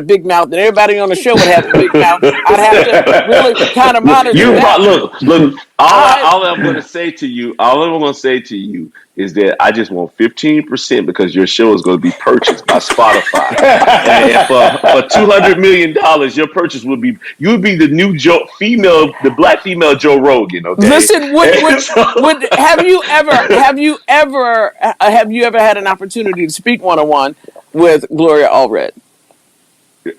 big mouth, and everybody on the show would have a big mouth. I'd have to really kind of monitor that. Look. All I'm going to say to you is that I just want 15% because your show is going to be purchased by Spotify, and for $200 million, your purchase would be the new the black female Joe Rogan. Okay. Listen, have you ever had an opportunity to speak one-on-one with Gloria Alred?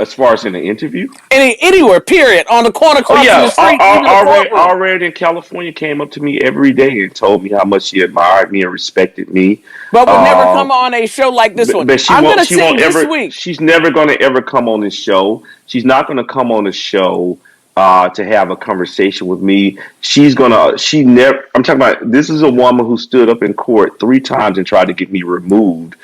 As far as in the interview? Anywhere, period. On the corner, crossing the street. Alred in California came up to me every day and told me how much she admired me and respected me. But would never come on a show like this one. But I'm going to say this week. She's never going to ever come on this show. She's not going to come on the show to have a conversation with me. I'm talking about, this is a woman who stood up in court 3 times and tried to get me removed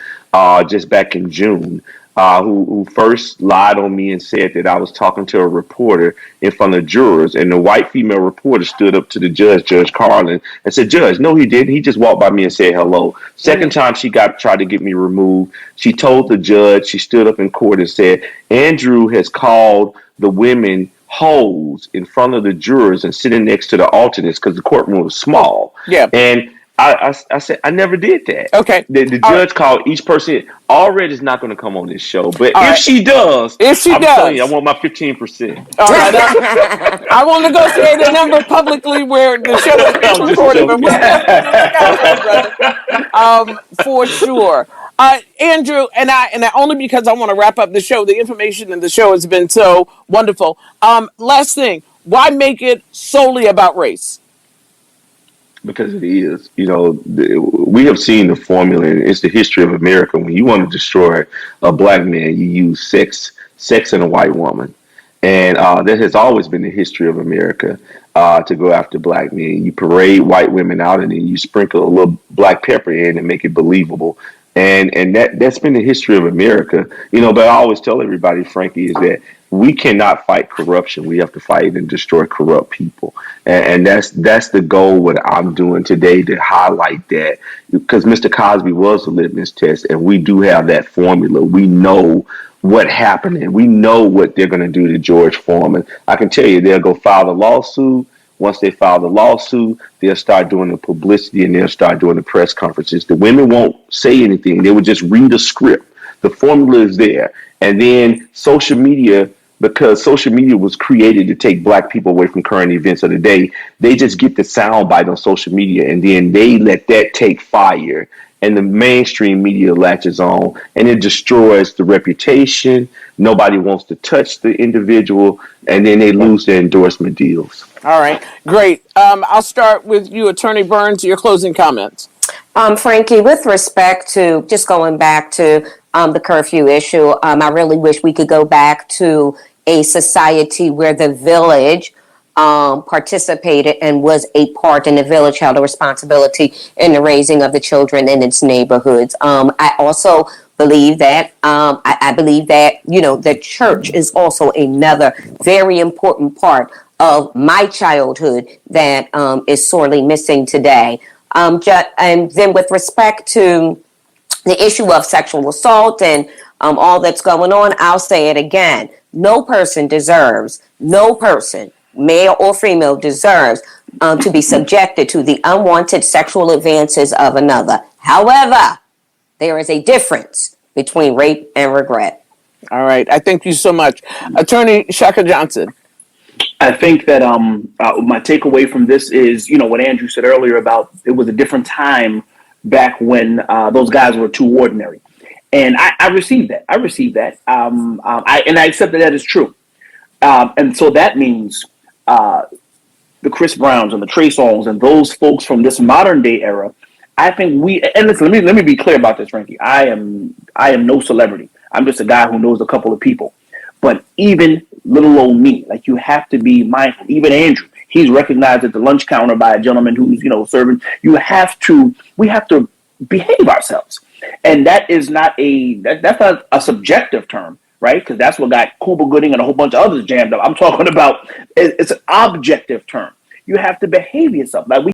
just back in June. Who first lied on me and said that I was talking to a reporter in front of jurors, and the white female reporter stood up to the judge, Judge Carlin, and said, "Judge, no, he didn't. He just walked by me and said hello." Second time she tried to get me removed, she told the judge, she stood up in court and said, "Andrew has called the women hoes in front of the jurors and sitting next to the alternates," because the courtroom was small. Yeah. And I said, I never did that. Okay. The judge called each person. Alred is not going to come on this show, but she does, I'm telling you, I want my 15%. All right. I won't negotiate a number publicly where the show is being recorded, but for sure. Andrew, and I only because I want to wrap up the show. The information in the show has been so wonderful. Last thing, why make it solely about race? Because it is, we have seen the formula. It's the history of America. When you want to destroy a black man, you use sex and a white woman. And that has always been the history of America, to go after black men. You parade white women out and then you sprinkle a little black pepper in and make it believable. And that's been the history of America. But I always tell everybody, Frankie, is that we cannot fight corruption. We have to fight and destroy corrupt people. And that's the goal, what I'm doing today, to highlight that. Because Mr. Cosby was a litmus test, and we do have that formula. We know what happened, and we know what they're going to do to George Foreman. I can tell you, they'll go file the lawsuit. Once they file the lawsuit, they'll start doing the publicity and they'll start doing the press conferences. The women won't say anything. They would just read a script. The formula is there. And then social media, because social media was created to take black people away from current events of the day, they just get the sound bite on social media and then they let that take fire. And the mainstream media latches on and it destroys the reputation. Nobody wants to touch the individual, and then they lose their endorsement deals. All right, great. I'll start with you, Attorney Burns, your closing comments. Frankie, with respect to just going back to the curfew issue, I really wish we could go back to a society where the village participated and was a part, and the village held a responsibility in the raising of the children in its neighborhoods. I also believe that I believe that the church is also another very important part of my childhood that is sorely missing today. And then with respect to the issue of sexual assault and all that's going on, I'll say it again. No person, male or female, deserves to be subjected to the unwanted sexual advances of another. However, there is a difference between rape and regret. All right. I thank you so much. Attorney Shaka Johnson. I think that my takeaway from this is, what Andrew said earlier about it was a different time back when those guys were too ordinary. And I received that. I accept that is true. And so that means the Chris Browns and the Trey Songz and those folks from this modern day era, I think and listen, let me be clear about this, Frankie. I am no celebrity. I'm just a guy who knows a couple of people. But even little old me, like, you have to be mindful. Even Andrew, he's recognized at the lunch counter by a gentleman who's, serving. We have to behave ourselves. And that is not that's not a subjective term, right? Because that's what got Cuba Gooding and a whole bunch of others jammed up. I'm talking about, it's an objective term. You have to behave yourself. Like, we